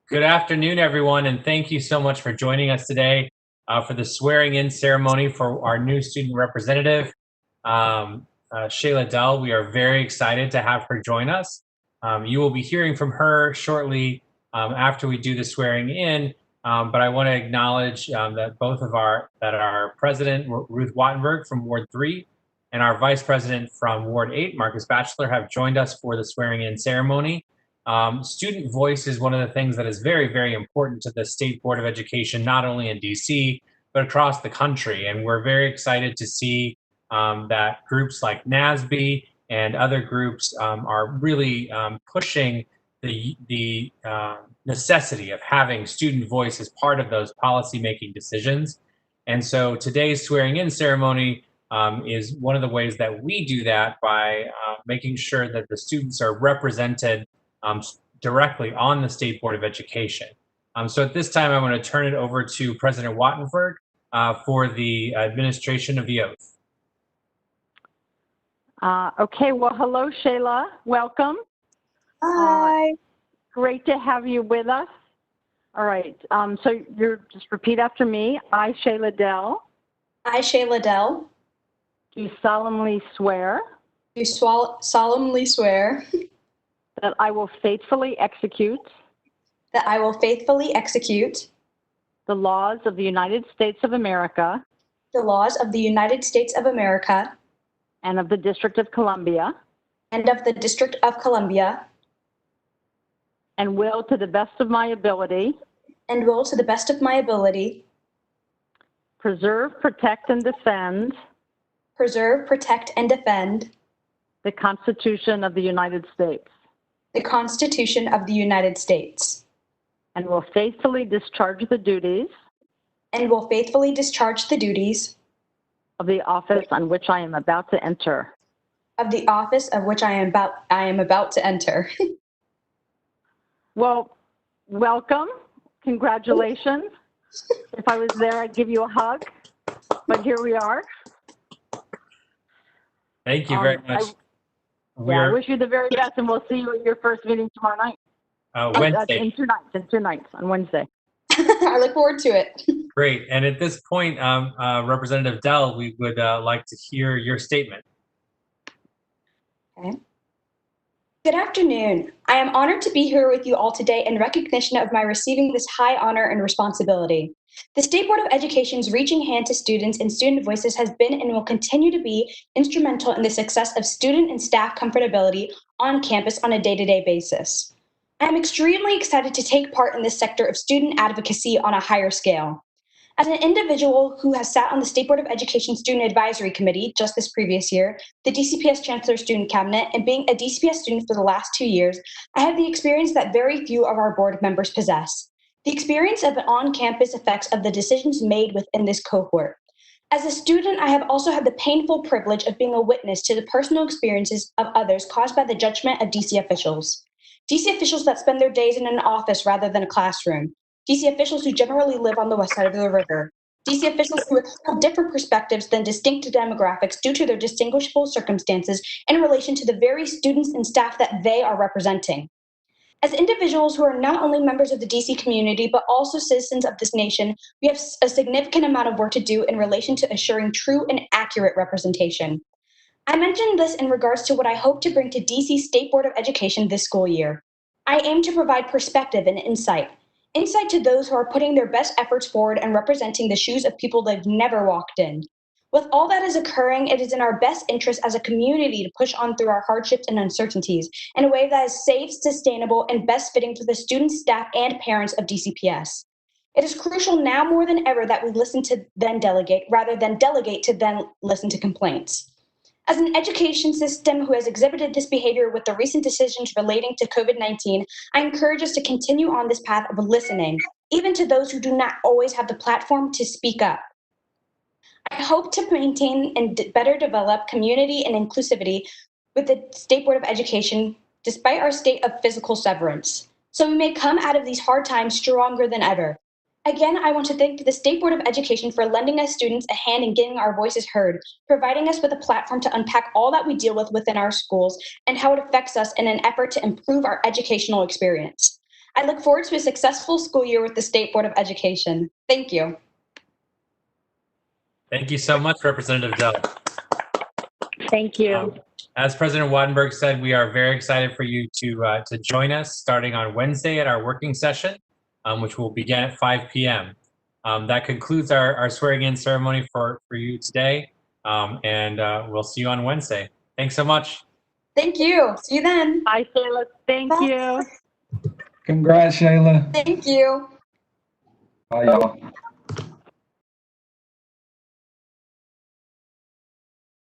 Good afternoon, everyone, and thank you so much for joining us today for the swearing-in ceremony for our new student representative, Shayla Dell. We are very excited to have her join us. You will be hearing from her shortly after we do the swearing in, but I want to acknowledge that our president, Ruth Wattenberg from Ward 3, and our vice president from Ward 8, Marcus Batchelor, have joined us for the swearing-in ceremony. Student voice is one of the things that is very, very important to the State Board of Education, not only in DC, but across the country. And we're very excited to see that groups like NASB and other groups are really pushing the necessity of having student voice as part of those policy-making decisions. And so today's swearing-in ceremony is one of the ways that we do that by making sure that the students are represented directly on the State Board of Education. So at this time, I'm going to turn it over to President Wattenberg for the administration of the oath. Okay, well, hello, Shayla. Welcome. Hi. Great to have you with us. All right, so you're just repeat after me. I, Shayla Dell. I, Shayla Dell. Do solemnly swear. Do solemnly swear. That I will faithfully execute. That I will faithfully execute. The laws of the United States of America. The laws of the United States of America. And of the District of Columbia. And of the District of Columbia. And will to the best of my ability. And will to the best of my ability. Preserve, protect, and defend. Preserve, protect, and defend. The Constitution of the United States. The Constitution of the United States. And will faithfully discharge the duties. And will faithfully discharge the duties. Of the office on which I am about to enter. Of the office of which I am about to enter. Well, welcome. Congratulations. If I was there, I'd give you a hug. But here we are. Thank you very much. I wish you the very best, and we'll see you at your first meeting tomorrow night. Wednesday. In 2 nights. In 2 nights on Wednesday. I look forward to it. Great. And at this point, Representative Dell, we would like to hear your statement. Okay. Good afternoon. I am honored to be here with you all today in recognition of my receiving this high honor and responsibility. The State Board of Education's reaching hand to students and student voices has been and will continue to be instrumental in the success of student and staff comfortability on campus on a day-to-day basis. I am extremely excited to take part in this sector of student advocacy on a higher scale. As an individual who has sat on the State Board of Education Student Advisory Committee just this previous year, the DCPS Chancellor Student Cabinet, and being a DCPS student for the last 2 years, I have the experience that very few of our board members possess. The experience of on-campus effects of the decisions made within this cohort. As a student, I have also had the painful privilege of being a witness to the personal experiences of others caused by the judgment of DC officials. DC officials that spend their days in an office rather than a classroom. DC officials who generally live on the west side of the river. DC officials who have different perspectives than distinct demographics due to their distinguishable circumstances in relation to the very students and staff that they are representing. As individuals who are not only members of the DC community, but also citizens of this nation, we have a significant amount of work to do in relation to assuring true and accurate representation. I mentioned this in regards to what I hope to bring to DC State Board of Education this school year. I aim to provide perspective and insight to those who are putting their best efforts forward and representing the shoes of people they've never walked in. With all that is occurring, it is in our best interest as a community to push on through our hardships and uncertainties in a way that is safe, sustainable, and best fitting for the students, staff, and parents of DCPS. It is crucial now more than ever that we listen to then delegate, rather than delegate to then listen to complaints. As an education system who has exhibited this behavior with the recent decisions relating to COVID-19, I encourage us to continue on this path of listening, even to those who do not always have the platform to speak up. I hope to maintain and better develop community and inclusivity with the State Board of Education, despite our state of physical severance, so we may come out of these hard times stronger than ever. Again, I want to thank the State Board of Education for lending us students a hand in getting our voices heard, providing us with a platform to unpack all that we deal with within our schools and how it affects us in an effort to improve our educational experience. I look forward to a successful school year with the State Board of Education. Thank you. Thank you so much, Representative Dell. Thank you. As President Wattenberg said, we are very excited for you to join us starting on Wednesday at our working session, which will begin at 5 p.m. That concludes our swearing-in ceremony for you today, and we'll see you on Wednesday. Thanks so much. Thank you. See you then. Bye, Shayla. Thank Bye. you. Congrats, Shayla. Thank you. Bye, y'all.